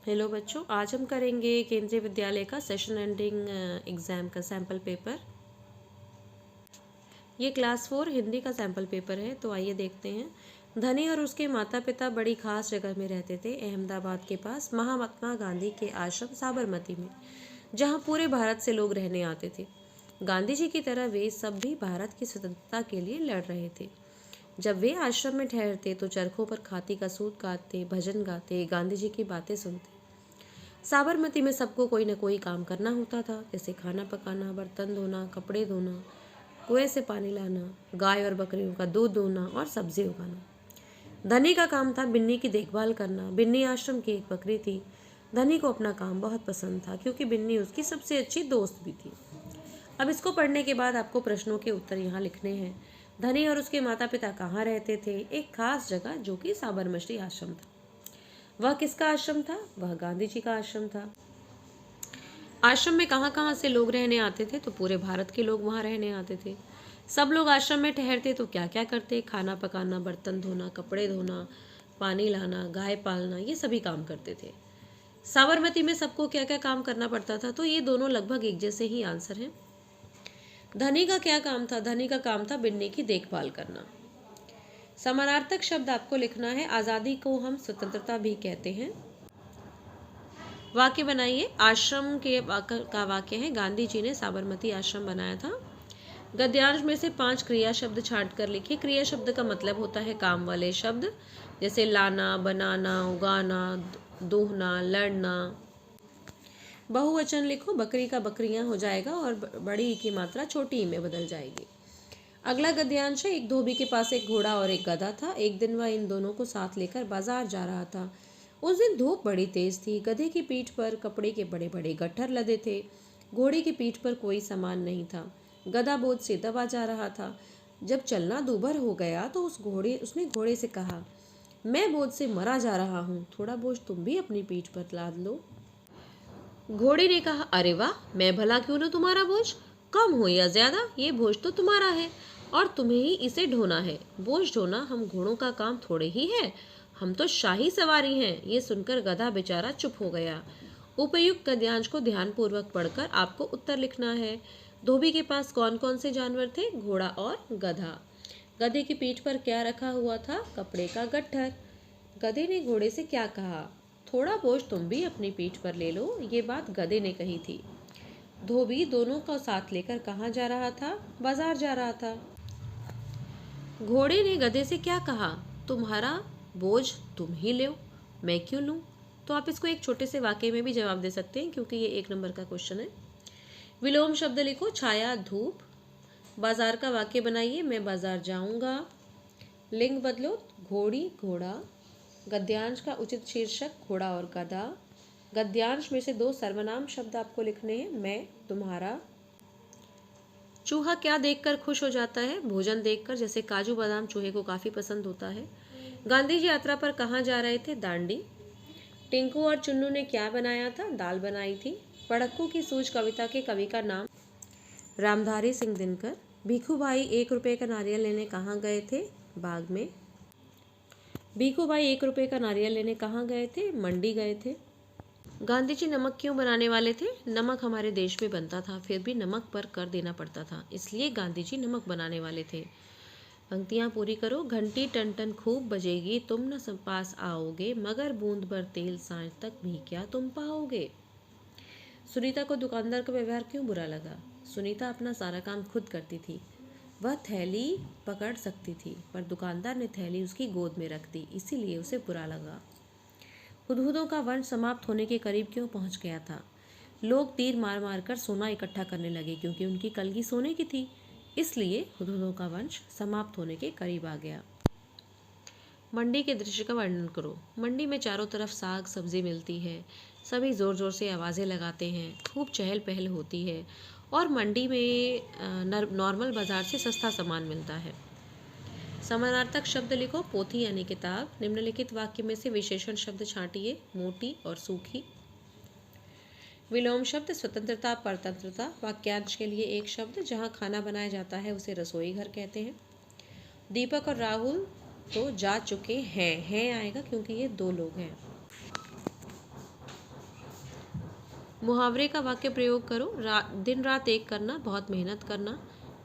Hello बच्चों, आज हम करेंगे केंद्रीय विद्यालय का सेशन एंडिंग एग्ज़ाम का सैम्पल पेपर। ये क्लास 4 हिंदी का सैम्पल पेपर है। तो आइए देखते हैं। धनी और उसके माता पिता बड़ी खास जगह में रहते थे, अहमदाबाद के पास महात्मा गांधी के आश्रम साबरमती में, जहाँ पूरे भारत से लोग रहने आते थे। गांधी जी की तरह वे सब भी भारत की स्वतंत्रता के लिए लड़ रहे थे। जब वे आश्रम में ठहरते तो चरखों पर खाती का सूत काटते, भजन गाते, गांधी जी की बातें सुनते। साबरमती में सबको कोई न कोई काम करना होता था, जैसे खाना पकाना, बर्तन धोना, कपड़े धोना, कुएं से पानी लाना, गाय और बकरियों का दूध दोहना और सब्जी उगाना। धनी का काम था बिन्नी की देखभाल करना। बिन्नी आश्रम की एक बकरी थी। धनी को अपना काम बहुत पसंद था, क्योंकि बिन्नी उसकी सबसे अच्छी दोस्त भी थी। अब इसको पढ़ने के बाद आपको प्रश्नों के उत्तर यहाँ लिखने हैं। धनी और उसके माता पिता कहाँ रहते थे? एक खास जगह, जो कि साबरमती आश्रम था। वह किसका आश्रम था? वह गांधी जी का आश्रम था। आश्रम में कहाँ कहाँ से लोग रहने आते थे? तो पूरे भारत के लोग वहाँ रहने आते थे। सब लोग आश्रम में ठहरते तो क्या क्या करते? खाना पकाना, बर्तन धोना, कपड़े धोना, पानी लाना, गाय पालना, ये सभी काम करते थे। साबरमती में सबको क्या क्या काम करना पड़ता था? तो ये दोनों लगभग एक जैसे ही आंसर हैं। धनी का क्या काम था? धनी का काम था बिन्नी की देखभाल करना। समानार्थक शब्द आपको लिखना है। आज़ादी को हम स्वतंत्रता भी कहते हैं। वाक्य बनाइए। आश्रम का वाक्य है, गांधी जी ने साबरमती आश्रम बनाया था। गद्यांश में से 5 क्रिया शब्द छांट कर लिखिए। क्रिया शब्द का मतलब होता है काम वाले शब्द, जैसे लाना, बनाना, उगाना, दूहना, लड़ना। बहुवचन लिखो। बकरी का बकरियां हो जाएगा और बड़ी की मात्रा छोटी में बदल जाएगी। अगला गद्यांश है, एक धोबी के पास एक घोड़ा और एक गधा था। एक दिन वह इन दोनों को साथ लेकर बाजार जा रहा था। उस दिन धूप बड़ी तेज थी। गधे की पीठ पर कपड़े के बड़े बड़े गट्ठर लदे थे। घोड़े की पीठ पर कोई सामान नहीं था। गधा बोझ से दबा जा रहा था। जब चलना दूभर हो गया तो उसने घोड़े से कहा, मैं बोझ से मरा जा रहा हूँ, थोड़ा बोझ तुम भी अपनी पीठ पर लाद लो। घोड़े ने कहा, अरे वाह, मैं भला क्यों न तुम्हारा बोझ, कम हो या ज्यादा ये बोझ तो तुम्हारा है और तुम्हें ही इसे ढोना है। बोझ ढोना हम घोड़ों का काम थोड़े ही है, हम तो शाही सवारी हैं। ये सुनकर गधा बेचारा चुप हो गया। उपयुक्त गद्यांश को ध्यानपूर्वक पढ़कर आपको उत्तर लिखना है। धोबी के पास कौन कौन से जानवर थे? घोड़ा और गधा। गधे की पीठ पर क्या रखा हुआ था? कपड़े का गट्ठर। गधे ने घोड़े से क्या कहा? थोड़ा बोझ तुम भी अपनी पीठ पर ले लो। ये बात गधे ने कही थी। धोबी दोनों को साथ लेकर कहाँ जा रहा था? बाजार जा रहा था। घोड़े ने गधे से क्या कहा? तुम्हारा बोझ तुम ही लो, मैं क्यों लूं? तो आप इसको एक छोटे से वाक्य में भी जवाब दे सकते हैं, क्योंकि ये 1 नंबर का क्वेश्चन है। विलोम शब्द लिखो। छाया, धूप। बाजार का वाक्य बनाइए, मैं बाजार जाऊंगा। लिंग बदलो, घोड़ी, घोड़ा। गद्यांश का उचित शीर्षक घोड़ा और गधा। गद्यांश में से 2 सर्वनाम शब्द आपको लिखने हैं, मैं, तुम्हारा। चूहा क्या देखकर खुश हो जाता है? भोजन देखकर, जैसे काजू बादाम चूहे को काफी पसंद होता है। गांधी जी यात्रा पर कहाँ जा रहे थे? दांडी। टिंकू और चुन्नू ने क्या बनाया था? दाल बनाई थी। पढ़क्कू की सूझ कविता के कवि का नाम? रामधारी सिंह दिनकर। भीखू भाई 1 रुपए का नारियल लेने कहाँ गए थे? बाग में। भीखू भाई 1 रुपए का नारियल लेने कहाँ गए थे? मंडी गए थे। गांधी जी नमक क्यों बनाने वाले थे? नमक हमारे देश में बनता था, फिर भी नमक पर कर देना पड़ता था, इसलिए गांधी जी नमक बनाने वाले थे। पंक्तियां पूरी करो। घंटी टन टन खूब बजेगी, तुम न पास आओगे, मगर बूंद भर तेल सांझ तक भी क्या तुम पाओगे। सुनीता को दुकानदार का व्यवहार क्यों बुरा लगा? सुनीता अपना सारा काम खुद करती थी। वह थैली पकड़ सकती थी, पर दुकानदार ने थैली उसकी गोद में रख दी, इसीलिए उसे बुरा लगा। हुदहुदों का वंश समाप्त होने के करीब क्यों पहुंच गया था? लोग तीर मार मार कर सोना इकट्ठा करने लगे, क्योंकि उनकी कलगी सोने की थी, इसलिए हुदहुदों का वंश समाप्त होने के करीब आ गया। मंडी के दृश्य का वर्णन करो। मंडी में चारों तरफ साग सब्जी मिलती है, सभी जोर जोर से आवाज़ें लगाते हैं, खूब चहल पहल होती है और मंडी में नॉर्मल बाजार से सस्ता सामान मिलता है। समानार्थक शब्द लिखो। पोथी यानी किताब। निम्नलिखित वाक्य में से विशेषण शब्द छांटिए, मोटी और सूखी। विलोम शब्द स्वतंत्रता, परतंत्रता। वाक्यांश के लिए एक शब्द। जहाँ खाना बनाया जाता है उसे रसोई घर कहते हैं। दीपक और राहुल तो जा चुके हैं, आएगा क्योंकि ये 2 लोग हैं। मुहावरे का वाक्य प्रयोग करो। दिन रात एक करना, बहुत मेहनत करना।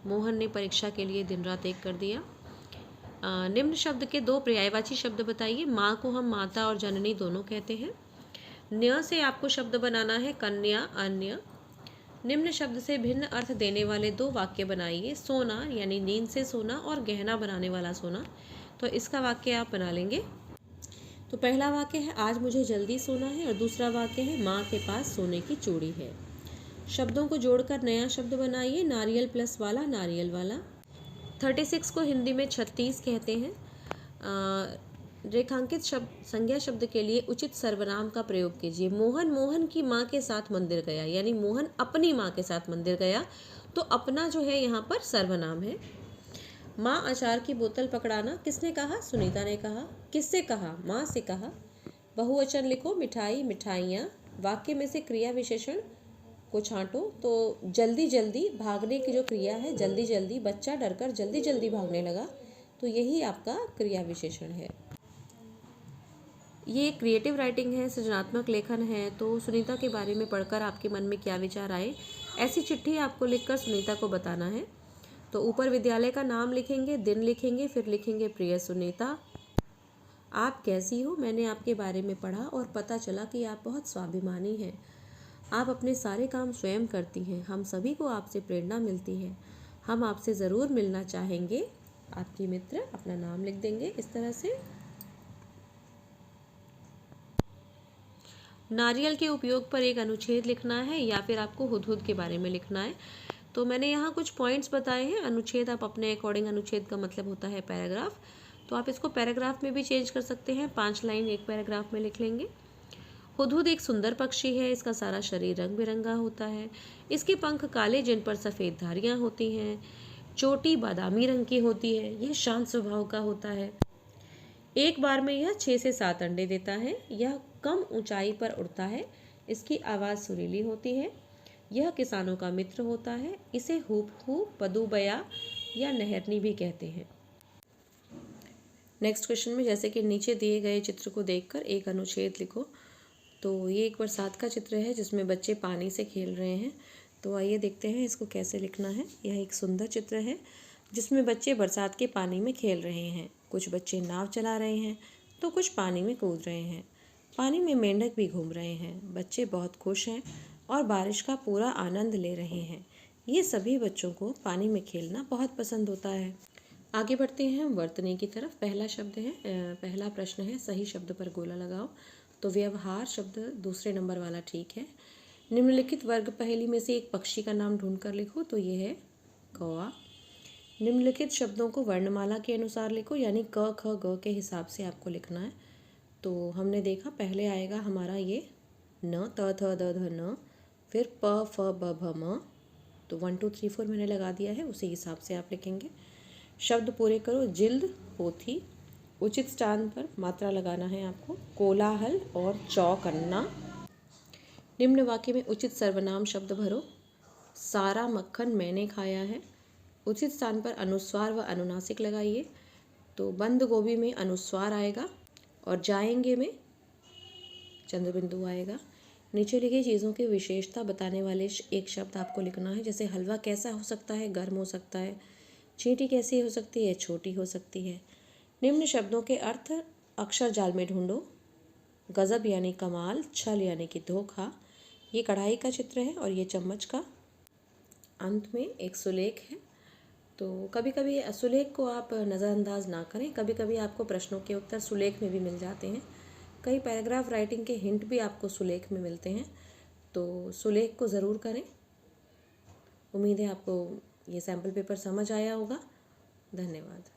मोहन ने परीक्षा के लिए दिन रात एक कर दिया। निम्न शब्द के दो पर्यायवाची शब्द बताइए। माँ को हम माता और जननी दोनों कहते हैं। न्य से आपको शब्द बनाना है कन्या, अन्य। निम्न शब्द से भिन्न अर्थ देने वाले दो वाक्य बनाइए। सोना यानी नींद से सोना और गहना बनाने वाला सोना। तो इसका वाक्य आप बना लेंगे। तो पहला वाक्य है आज मुझे जल्दी सोना है और दूसरा वाक्य है माँ के पास सोने की चूड़ी है। शब्दों को जोड़कर नया शब्द बनाइए। नारियल प्लस वाला, नारियल वाला। 36 को हिंदी में 36 कहते हैं। रेखांकित शब्द संज्ञा शब्द के लिए उचित सर्वनाम का प्रयोग कीजिए। मोहन मोहन की माँ के साथ मंदिर गया, यानी मोहन अपनी माँ के साथ मंदिर गया, तो अपना जो है यहाँ पर सर्वनाम है। माँ अचार की बोतल पकड़ाना, किसने कहा? सुनीता ने कहा। किससे कहा? माँ से कहा। बहुवचन लिखो, मिठाई, मिठाइयाँ। वाक्य में से क्रिया विशेषण को छांटो। तो जल्दी जल्दी भागने की जो क्रिया है, जल्दी जल्दी, बच्चा डरकर जल्दी जल्दी भागने लगा, तो यही आपका क्रिया विशेषण है। ये क्रिएटिव राइटिंग है, सृजनात्मक लेखन है। तो सुनीता के बारे में पढ़कर आपके मन में क्या विचार आए, ऐसी चिट्ठी आपको लिखकर सुनीता को बताना है। तो ऊपर विद्यालय का नाम लिखेंगे, दिन लिखेंगे, फिर लिखेंगे प्रिय सुनीता, आप कैसी हो? मैंने आपके बारे में पढ़ा और पता चला कि आप बहुत स्वाभिमानी हैं। आप अपने सारे काम स्वयं करती हैं। हम सभी को आपसे प्रेरणा मिलती है। हम आपसे ज़रूर मिलना चाहेंगे। आपकी मित्र, अपना नाम लिख देंगे इस तरह से। नारियल के उपयोग पर एक अनुच्छेद लिखना है या फिर आपको हुदहुद के बारे में लिखना है। तो मैंने यहाँ कुछ पॉइंट्स बताए हैं। अनुच्छेद आप अपने अकॉर्डिंग, अनुच्छेद का मतलब होता है पैराग्राफ, तो आप इसको पैराग्राफ में भी चेंज कर सकते हैं। 5 लाइन एक पैराग्राफ में लिख लेंगे। हुदहुद एक सुंदर पक्षी है। इसका सारा शरीर रंग बिरंगा होता है। इसके पंख काले जिन पर सफ़ेद धारियाँ होती हैं। चोटी बादामी रंग की होती है। यह शांत स्वभाव का होता है। एक बार में यह 6 से 7 अंडे देता है। यह कम ऊंचाई पर उड़ता है। इसकी आवाज़ सुरीली होती है। यह किसानों का मित्र होता है। इसे हुपहू, पदुबया या नहरनी भी कहते हैं। नेक्स्ट क्वेश्चन में जैसे कि नीचे दिए गए चित्र को देखकर एक अनुच्छेद लिखो। तो ये एक बरसात का चित्र है जिसमें बच्चे पानी से खेल रहे हैं। तो आइए देखते हैं इसको कैसे लिखना है। यह एक सुंदर चित्र है जिसमें बच्चे बरसात के पानी में खेल रहे हैं। कुछ बच्चे नाव चला रहे हैं तो कुछ पानी में कूद रहे हैं। पानी में मेंढक भी घूम रहे हैं। बच्चे बहुत खुश हैं और बारिश का पूरा आनंद ले रहे हैं। ये सभी बच्चों को पानी में खेलना बहुत पसंद होता है। आगे बढ़ते हैं हम वर्तनी की तरफ। पहला प्रश्न है सही शब्द पर गोला लगाओ। तो व्यवहार शब्द दूसरे नंबर वाला ठीक है। निम्नलिखित वर्ग पहेली में से एक पक्षी का नाम ढूंढकर लिखो। तो ये है कौवा। निम्नलिखित शब्दों को वर्णमाला के अनुसार लिखो, यानी क ख ग के हिसाब से आपको लिखना है। तो हमने देखा पहले आएगा हमारा ये न, त थ द ध न, फिर प फ ब भ म। तो 1 2 3 4 मैंने लगा दिया है, उसी हिसाब से आप लिखेंगे। शब्द पूरे करो। जिल्द, पोथी। उचित स्थान पर मात्रा लगाना है आपको। कोलाहल और चौकन्ना। निम्न वाक्य में उचित सर्वनाम शब्द भरो। सारा मक्खन मैंने खाया है। उचित स्थान पर अनुस्वार व अनुनासिक लगाइए। तो बंद गोभी में अनुस्वार आएगा और जाएंगे में चंद्रबिंदु आएगा। नीचे लिखी चीज़ों की विशेषता बताने वाले एक शब्द आपको लिखना है। जैसे हलवा कैसा हो सकता है? गर्म हो सकता है। चींटी कैसी हो सकती है? छोटी हो सकती है। निम्न शब्दों के अर्थ अक्षर जाल में ढूंढो। गजब यानी कमाल, छल यानी कि धोखा। ये कढ़ाई का चित्र है और ये चम्मच का। अंत में एक सुलेख है। तो कभी कभी सुलेख को आप नज़रअंदाज ना करें। कभी कभी आपको प्रश्नों के उत्तर सुलेख में भी मिल जाते हैं। कई पैराग्राफ राइटिंग के हिंट भी आपको सुलेख में मिलते हैं। तो सुलेख को ज़रूर करें। उम्मीद है आपको ये सैम्पल पेपर समझ आया होगा। धन्यवाद।